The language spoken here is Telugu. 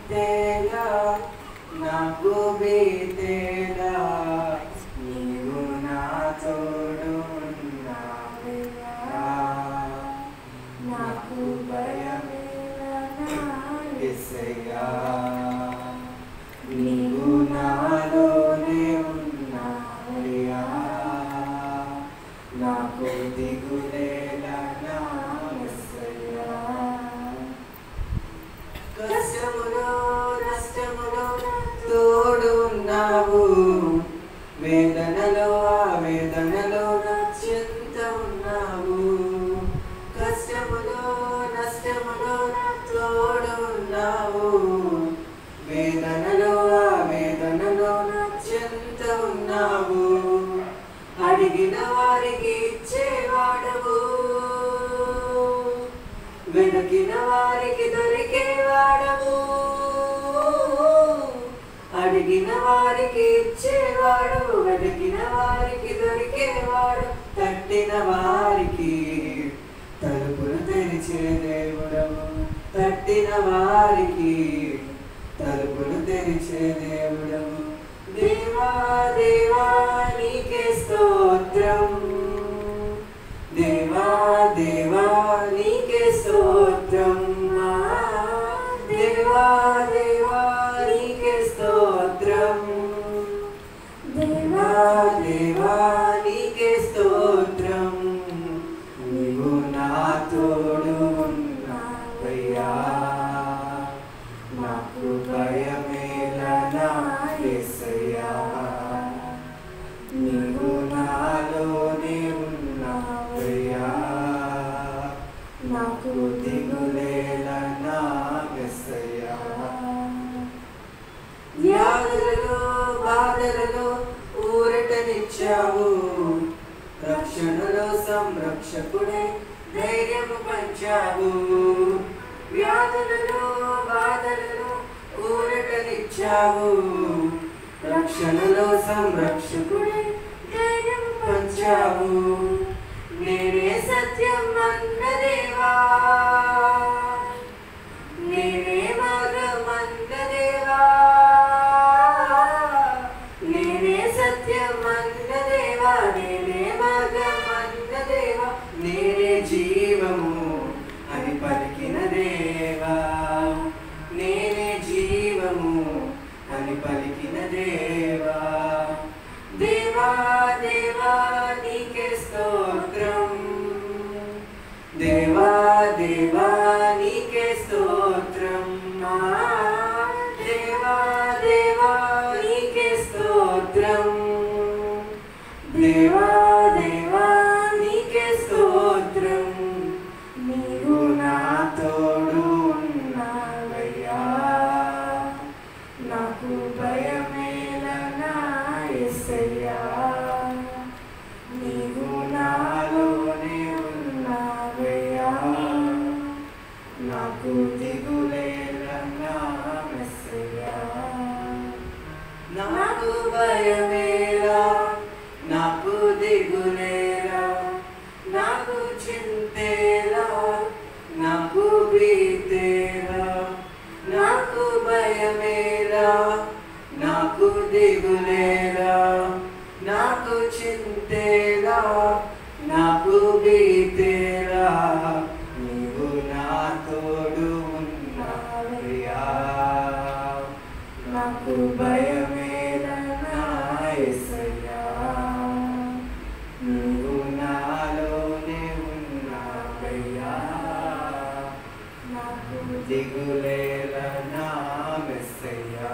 చింతేలా నాకు బీతేలా నీవు నా తోడు ఉన్నావయ్యా. నాకు భయమేలా యేసయ్యా, నీవు నాలోనే ఉన్నావయ్యా. నాకు దిగులేలా నా యేసయ్యా. కష్టములో నష్టములో తోడు ఉన్నావు, వేదనలో ఆవేదనలో చింత ఉన్నావు. కష్టములో నష్టములో తోడు ఉన్నావు, వేదనలో ఆవేదనలో చింత ఉన్నావు. అడిగిన వారికి ఇచ్చేవాడవు, వెనకిన వారికి దొరికేవాడవు. అడిగిన వారికి ఇచ్చేవాడు, వెనకిన వారికి దొరికేవాడు. తట్టిన వారికి తలుపులు తెరిచే దేవుడవు, తట్టిన వారికి తలుపులు తెరిచే దేవుడవు. దేవా దేవా నీకే స్తోత్రం, దేవా దేవా నీకే స్తోత్రం. దేవా దేవా నీకే స్తోత్రం, దేవా దేవా నీకే స్తోత్రం. నీవు నా తోడు ఉన్నావయ్యా, నాకు భయమేలా నా యేసయ్యా. నీవు నాలోనే ఉన్నావయ్యా, నాకు దిగులేలా నా యేసయ్యా. వ్యాధులలో బాధలలో ఊరటనిచ్చావు, రక్షణలో సంరక్షకుడే ధైర్యము పంచావు. వ్యాధులలో బాధలలో ఊరటనిచ్చావు, రక్షణలో సంరక్షకుడే ధైర్యము పంచావు. నేనే సత్యం అన్న దేవా, నేనే మార్గం అన్న దేవా, నేనే సత్యం అన్న దేవా, నేనే మార్గం అన్న దేవా. నేనే జీవము అని పలికిన దేవా, నేనే జీవము అని పలికిన దేవా. దేవా దేవా నీకే స్తోత్రం, దేవా దేవా నీకే స్తోత్రం. దేవా దేవా నీకే స్తోత్రం, దేవా దేవా నీకే స్తోత్రం. నీవు నా తోడు ఉన్నావయ్యా, నాకు భయమేలా నా యేసయ్యా. నీవు నాలోనే ఉన్నావయ్యా, నాకు దిగులేలా నా యేసయ్యా. నాకు భయమేలా, నాకు దిగులేలా, నాకు చింతేలా, నాకు భీతేలా. నాకు భయమేలా, నాకు దిగులేలా, నాకు చింతేలా, నాకు భీతేలా. నీవు నా తోడు ఉన్నావయ్యా, నాకు భయమేలా నా యేసయ్యా. నీవు నాలోనే ఉన్నావయ్యా, నాకు దిగులేలా నా యేసయ్యా.